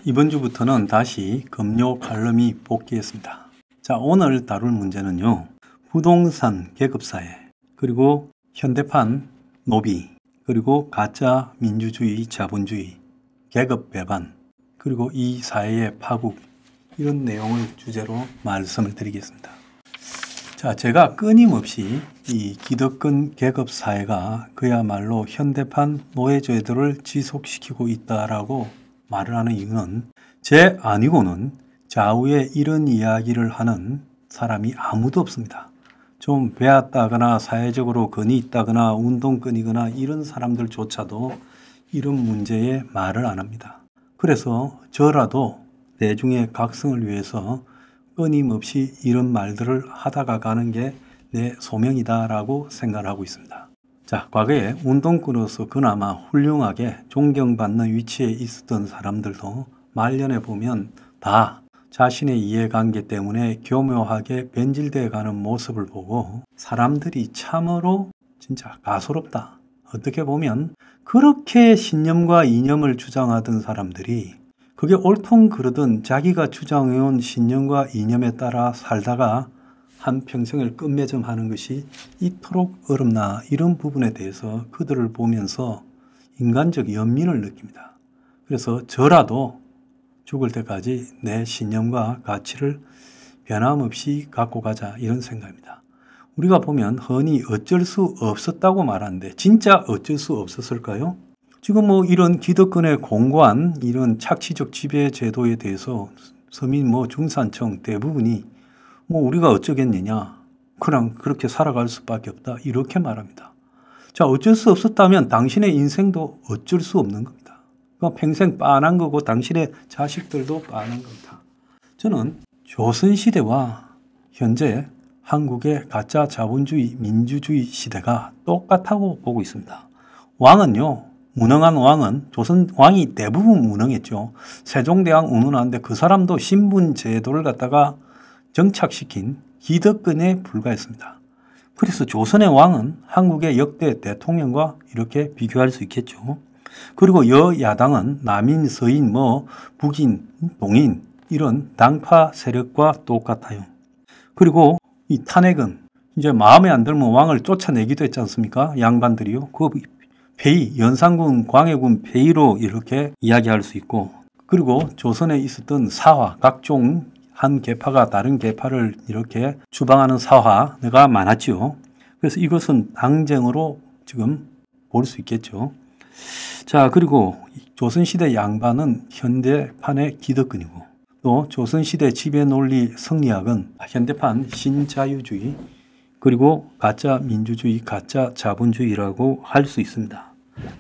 이번 주부터는 다시 금요 칼럼이 복귀했습니다. 자, 오늘 다룰 문제는요. 부동산 계급사회, 그리고 현대판 노비, 그리고 가짜 민주주의 자본주의, 계급 배반, 그리고 이 사회의 파국, 이런 내용을 주제로 말씀을 드리겠습니다. 자, 제가 끊임없이 이 기득권 계급 사회가 그야말로 현대판 노예제도를 지속시키고 있다라고 말을 하는 이유는 제 아니고는 좌우에 이런 이야기를 하는 사람이 아무도 없습니다. 좀 배웠다거나 사회적으로 건이 있다거나 운동권이거나 이런 사람들조차도 이런 문제에 말을 안 합니다. 그래서 저라도 대중의 각성을 위해서 끊임없이 이런 말들을 하다가 가는 게 내 소명이다라고 생각을 하고 있습니다. 자, 과거에 운동권으로서 그나마 훌륭하게 존경받는 위치에 있었던 사람들도 말년에 보면 다 자신의 이해관계 때문에 교묘하게 변질되어 가는 모습을 보고 사람들이 참으로 진짜 가소롭다. 어떻게 보면 그렇게 신념과 이념을 주장하던 사람들이 그게 옳든 그르든 자기가 주장해온 신념과 이념에 따라 살다가 한평생을 끝맺음하는 것이 이토록 어렵나, 이런 부분에 대해서 그들을 보면서 인간적 연민을 느낍니다. 그래서 저라도 죽을 때까지 내 신념과 가치를 변함없이 갖고 가자, 이런 생각입니다. 우리가 보면 흔히 어쩔 수 없었다고 말하는데 진짜 어쩔 수 없었을까요? 지금 이런 기득권의 공고한 이런 착취적 지배 제도에 대해서 서민 중산층 대부분이 우리가 어쩌겠느냐, 그냥 그렇게 살아갈 수밖에 없다, 이렇게 말합니다. 자, 어쩔 수 없었다면 당신의 인생도 어쩔 수 없는 겁니다. 그러니까 평생 빤한 거고 당신의 자식들도 빤한 겁니다. 저는 조선시대와 현재 한국의 가짜 자본주의 민주주의 시대가 똑같다고 보고 있습니다. 왕은요, 무능한 왕은, 조선 왕이 대부분 무능했죠. 세종대왕 운운하는데 그 사람도 신분 제도를 갖다가 정착시킨 기득권에 불과했습니다. 그래서 조선의 왕은 한국의 역대 대통령과 이렇게 비교할 수 있겠죠. 그리고 여야당은 남인, 서인, 북인, 동인, 이런 당파 세력과 똑같아요. 그리고 이 탄핵은 이제 마음에 안 들면 왕을 쫓아내기도 했지 않습니까? 양반들이요. 그 폐위, 연산군, 광해군 폐위로 이렇게 이야기할 수 있고, 그리고 조선에 있었던 사화, 각종 한 계파가 다른 계파를 이렇게 추방하는 사화가 많았죠. 그래서 이것은 당쟁으로 지금 볼 수 있겠죠. 자, 그리고 조선시대 양반은 현대판의 기득권이고, 또 조선시대 지배논리 성리학은 현대판 신자유주의, 그리고 가짜 민주주의, 가짜 자본주의라고 할 수 있습니다.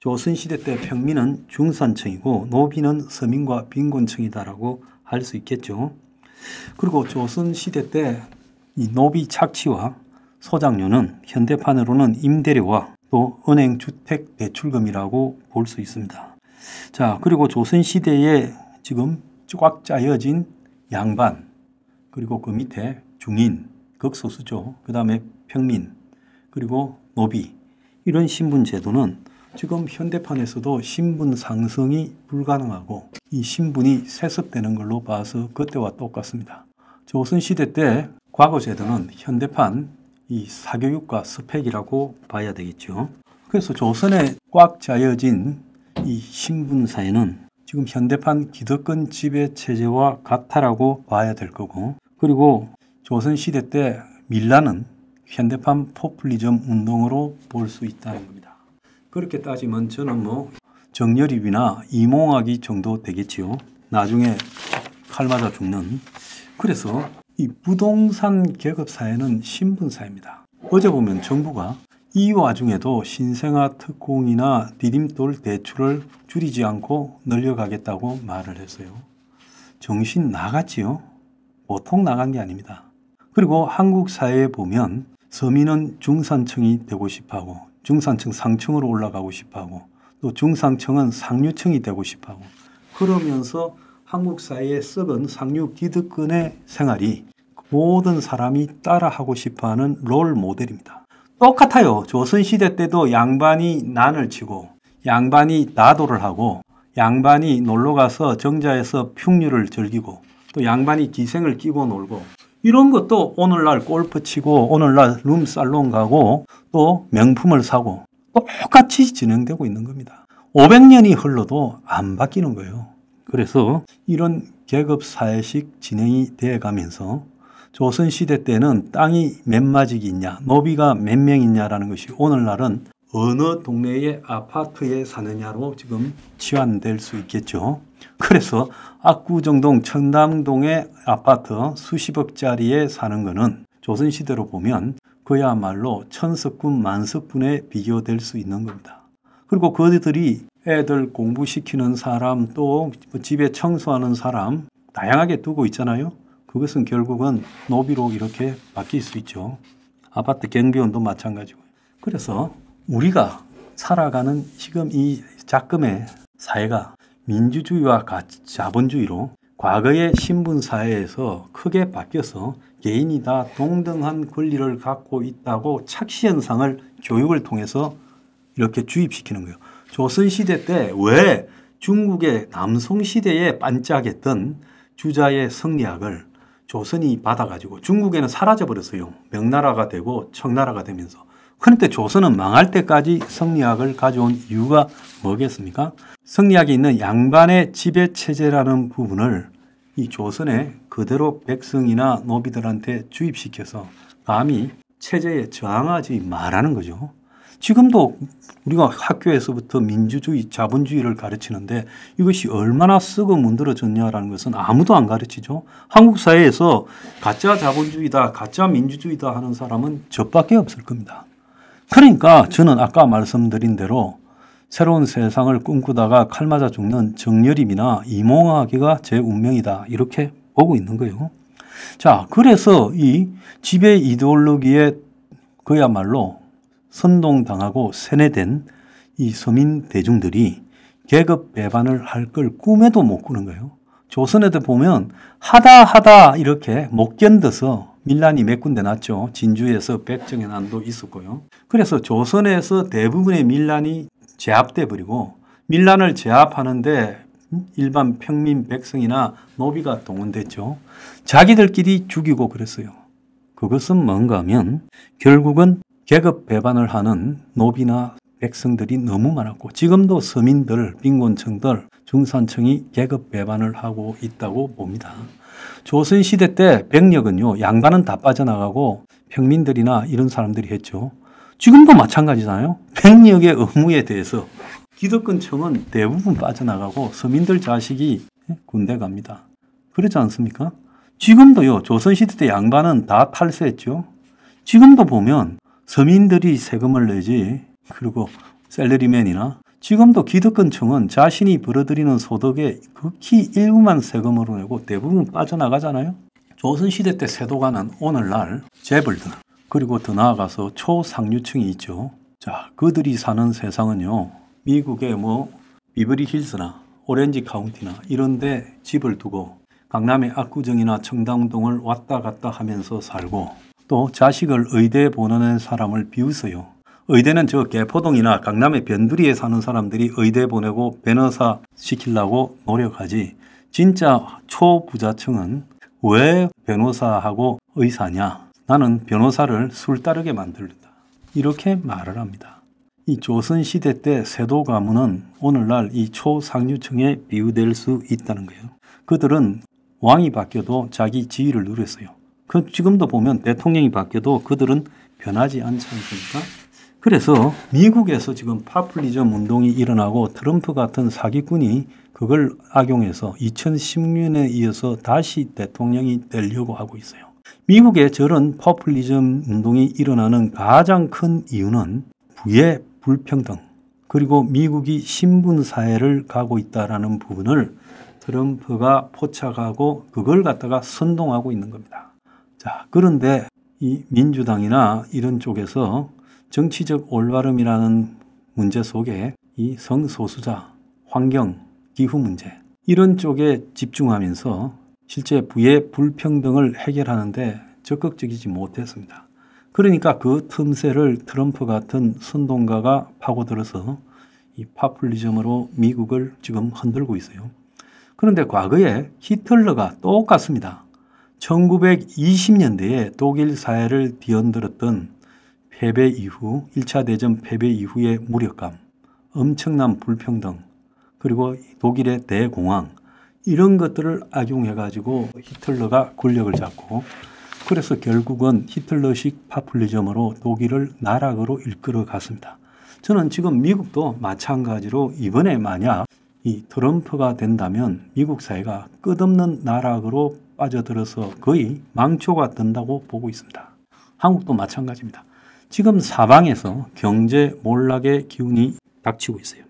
조선시대 때 평민은 중산층이고 노비는 서민과 빈곤층이다라고 할 수 있겠죠. 그리고 조선시대 때 이 노비 착취와 소장료는 현대판으로는 임대료와 또 은행 주택 대출금이라고 볼 수 있습니다. 자, 그리고 조선시대에 지금 꽉 짜여진 양반, 그리고 그 밑에 중인, 극소수죠. 그 다음에 평민, 그리고 노비, 이런 신분 제도는 지금 현대판에서도 신분 상승이 불가능하고 이 신분이 세습되는 걸로 봐서 그때와 똑같습니다. 조선시대 때 과거 제도는 현대판 이 사교육과 스펙이라고 봐야 되겠죠. 그래서 조선에 꽉 짜여진 이 신분 사회는 지금 현대판 기득권 지배 체제와 같다라고 봐야 될 거고, 그리고 조선시대 때 밀라는 현대판 포퓰리즘 운동으로 볼 수 있다는 겁니다. 그렇게 따지면 저는 정여립이나 이몽학이 정도 되겠지요. 나중에 칼 맞아 죽는. 그래서 이 부동산 계급 사회는 신분 사회입니다. 어제 보면 정부가 이 와중에도 신생아 특공이나 디딤돌 대출을 줄이지 않고 늘려가겠다고 말을 했어요. 정신 나갔지요? 보통 나간 게 아닙니다. 그리고 한국 사회에 보면 서민은 중산층이 되고 싶어하고, 중산층 상층으로 올라가고 싶어하고, 또 중상층은 상류층이 되고 싶어하고, 그러면서 한국 사회에 썩은 상류 기득권의 생활이 모든 사람이 따라하고 싶어하는 롤 모델입니다. 똑같아요. 조선시대 때도 양반이 난을 치고 양반이 나도를 하고 양반이 놀러가서 정자에서 풍류를 즐기고 또 양반이 기생을 끼고 놀고 이런 것도 오늘날 골프 치고 오늘날 룸살롱 가고 또 명품을 사고 똑같이 진행되고 있는 겁니다. 500년이 흘러도 안 바뀌는 거예요. 그래서 이런 계급사회식 진행이 되어 가면서 조선시대 때는 땅이 몇 마직이 있냐, 노비가 몇 명 있냐라는 것이 오늘날은 어느 동네의 아파트에 사느냐로 지금 치환될 수 있겠죠. 그래서 압구정동 청담동의 아파트 수십억짜리에 사는 거는 조선시대로 보면 그야말로 천석군 만석군에 비교될 수 있는 겁니다. 그리고 그들이 애들 공부시키는 사람 또 집에 청소하는 사람 다양하게 두고 있잖아요. 그것은 결국은 노비로 이렇게 바뀔 수 있죠. 아파트 경비원도 마찬가지고요. 그래서 우리가 살아가는 지금 이 작금의 사회가 민주주의와 자본주의로 과거의 신분사회에서 크게 바뀌어서 개인이 다 동등한 권리를 갖고 있다고 착시현상을 교육을 통해서 이렇게 주입시키는 거예요. 조선시대 때 왜 중국의 남송시대에 반짝했던 주자의 성리학을 조선이 받아가지고 중국에는 사라져버렸어요. 명나라가 되고 청나라가 되면서. 그런데 조선은 망할 때까지 성리학을 가져온 이유가 뭐겠습니까? 성리학에 있는 양반의 지배체제라는 부분을 이 조선에 그대로 백성이나 노비들한테 주입시켜서 감히 체제에 저항하지 말라는 거죠. 지금도 우리가 학교에서부터 민주주의, 자본주의를 가르치는데 이것이 얼마나 썩어 문드러졌냐라는 것은 아무도 안 가르치죠. 한국 사회에서 가짜 자본주의다, 가짜 민주주의다 하는 사람은 저밖에 없을 겁니다. 그러니까 저는 아까 말씀드린 대로 새로운 세상을 꿈꾸다가 칼 맞아 죽는 정여림이나 이몽하기가 제 운명이다 이렇게 보고 있는 거예요. 자, 그래서 이 지배 이데올로기에 그야말로 선동당하고 세뇌된 이 서민 대중들이 계급 배반을 할 걸 꿈에도 못 꾸는 거예요. 조선에도 보면 하다 이렇게 못 견뎌서 밀란이 몇 군데 났죠. 진주에서 백정의 난도 있었고요. 그래서 조선에서 대부분의 밀란이 제압돼 버리고 밀란을 제압하는데 일반 평민 백성이나 노비가 동원됐죠. 자기들끼리 죽이고 그랬어요. 그것은 뭔가 하면 결국은 계급 배반을 하는 노비나 백성들이 너무 많았고 지금도 서민들, 빈곤층들, 중산층이 계급 배반을 하고 있다고 봅니다. 조선시대 때 백력은요, 양반은 다 빠져나가고 평민들이나 이런 사람들이 했죠. 지금도 마찬가지잖아요. 백력의 의무에 대해서 기득권층은 대부분 빠져나가고 서민들 자식이 군대 갑니다. 그렇지 않습니까? 지금도요, 조선시대 때 양반은 다 탈세했죠. 지금도 보면 서민들이 세금을 내지, 그리고 셀러리맨이나 지금도 기득권층은 자신이 벌어들이는 소득의 극히 일부만 세금으로 내고 대부분 빠져나가잖아요. 조선시대 때 세도가는 오늘날 재벌들, 그리고 더 나아가서 초상류층이 있죠. 자, 그들이 사는 세상은요, 미국의 비버리 힐스나 오렌지 카운티나 이런 데 집을 두고 강남의 압구정이나 청담동을 왔다 갔다 하면서 살고 또 자식을 의대에 보내는 사람을 비웃어요. 의대는 저 개포동이나 강남의 변두리에 사는 사람들이 의대 보내고 변호사 시키려고 노력하지 진짜 초부자층은 왜 변호사하고 의사냐? 나는 변호사를 술 따르게 만들다. 이렇게 말을 합니다. 이 조선시대 때 세도 가문은 오늘날 이 초상류층에 비유될 수 있다는 거예요. 그들은 왕이 바뀌어도 자기 지위를 누렸어요. 지금도 보면 대통령이 바뀌어도 그들은 변하지 않지 않습니까? 그래서 미국에서 지금 파퓰리즘 운동이 일어나고 트럼프 같은 사기꾼이 그걸 악용해서 2016년에 이어서 다시 대통령이 되려고 하고 있어요. 미국에 저런 포퓰리즘 운동이 일어나는 가장 큰 이유는 부의 불평등, 그리고 미국이 신분사회를 가고 있다는 부분을 트럼프가 포착하고 그걸 갖다가 선동하고 있는 겁니다. 자, 그런데 이 민주당이나 이런 쪽에서 정치적 올바름이라는 문제 속에 이 성소수자, 환경, 기후 문제 이런 쪽에 집중하면서 실제 부의 불평등을 해결하는데 적극적이지 못했습니다. 그러니까 그 틈새를 트럼프 같은 선동가가 파고들어서 이 파퓰리즘으로 미국을 지금 흔들고 있어요. 그런데 과거에 히틀러가 똑같습니다. 1920년대에 독일 사회를 뒤흔들었던 패배 이후, 1차 대전 패배 이후의 무력감, 엄청난 불평등, 그리고 독일의 대공황, 이런 것들을 악용해가지고 히틀러가 권력을 잡고, 그래서 결국은 히틀러식 파퓰리즘으로 독일을 나락으로 이끌어 갔습니다. 저는 지금 미국도 마찬가지로 이번에 만약 이 트럼프가 된다면 미국 사회가 끝없는 나락으로 빠져들어서 거의 망초가 된다고 보고 있습니다. 한국도 마찬가지입니다. 지금 사방에서 경제 몰락의 기운이 닥치고 있어요.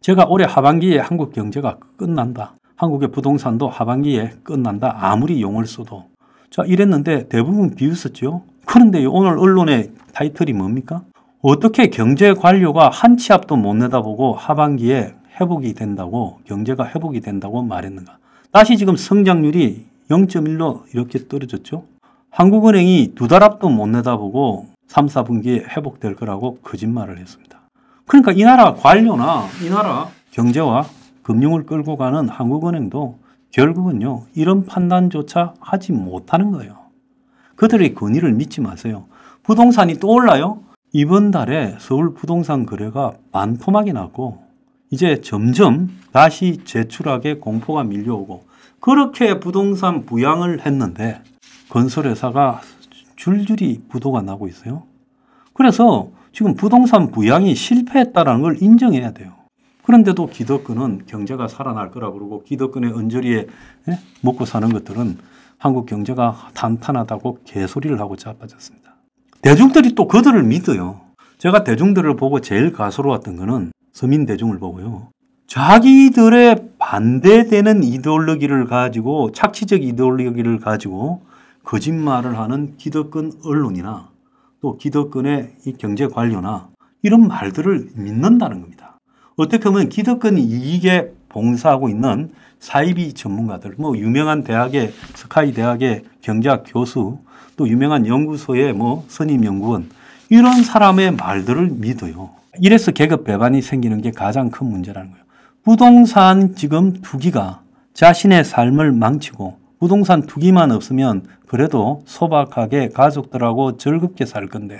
제가 올해 하반기에 한국 경제가 끝난다. 한국의 부동산도 하반기에 끝난다. 아무리 용을 써도. 자, 이랬는데 대부분 비웃었죠. 그런데 오늘 언론의 타이틀이 뭡니까? 어떻게 경제 관료가 한 치 앞도 못 내다보고 하반기에 회복이 된다고, 경제가 회복이 된다고 말했는가. 다시 지금 성장률이 0.1로 이렇게 떨어졌죠. 한국은행이 2달 앞도 못 내다보고 3, 4분기에 회복될 거라고 거짓말을 했습니다. 그러니까 이 나라 관료나 이 나라 경제와 금융을 끌고 가는 한국은행도 결국은요, 이런 판단조차 하지 못하는 거예요. 그들의 권위를 믿지 마세요. 부동산이 또 올라요? 이번 달에 서울 부동산 거래가 반토막이 났고, 이제 점점 다시 재추락의 공포가 밀려오고, 그렇게 부동산 부양을 했는데 건설회사가 줄줄이 부도가 나고 있어요. 그래서 지금 부동산 부양이 실패했다는 걸 인정해야 돼요. 그런데도 기득권은 경제가 살아날 거라고 그러고, 기득권의 언저리에 먹고 사는 것들은 한국 경제가 탄탄하다고 개소리를 하고 자빠졌습니다. 대중들이 또 그들을 믿어요. 제가 대중들을 보고 제일 가소로웠던 거는 서민 대중을 보고요. 자기들의 반대되는 이데올로기를 가지고, 착취적 이데올로기를 가지고 거짓말을 하는 기득권 언론이나 또 기득권의 이 경제 관료나 이런 말들을 믿는다는 겁니다. 어떻게 보면 기득권 이익에 봉사하고 있는 사이비 전문가들, 뭐 유명한 대학의 스카이 대학의 경제학 교수, 또 유명한 연구소의 뭐 선임 연구원, 이런 사람의 말들을 믿어요. 이래서 계급 배반이 생기는 게 가장 큰 문제라는 거예요. 부동산 지금 투기가 자신의 삶을 망치고, 부동산 투기만 없으면 그래도 소박하게 가족들하고 즐겁게 살 건데,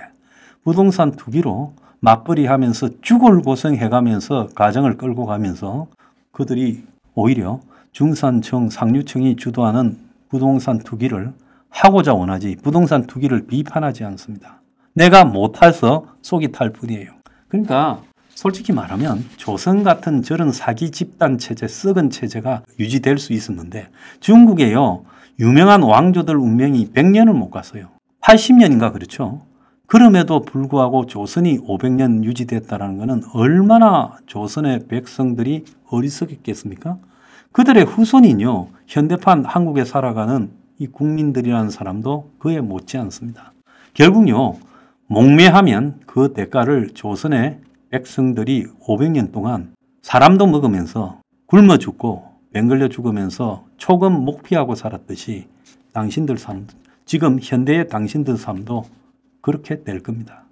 부동산 투기로 맞벌이 하면서 죽을 고생해가면서 가정을 끌고 가면서 그들이 오히려 중산층, 상류층이 주도하는 부동산 투기를 하고자 원하지, 부동산 투기를 비판하지 않습니다. 내가 못해서 속이 탈 뿐이에요. 그러니까 솔직히 말하면 조선 같은 저런 사기 집단 체제, 썩은 체제가 유지될 수 있었는데, 중국에요, 유명한 왕조들 운명이 100년을 못 갔어요. 80년인가 그렇죠. 그럼에도 불구하고 조선이 500년 유지됐다는 것은 얼마나 조선의 백성들이 어리석겠습니까? 그들의 후손인요, 현대판 한국에 살아가는 이 국민들이라는 사람도 그에 못지 않습니다. 결국요, 목매하면 그 대가를 조선의 백성들이 500년 동안 사람도 먹으면서 굶어 죽고 맹글려 죽으면서 초금 목피하고 살았듯이 당신들 삶, 지금 현대의 당신들 삶도 그렇게 될 겁니다.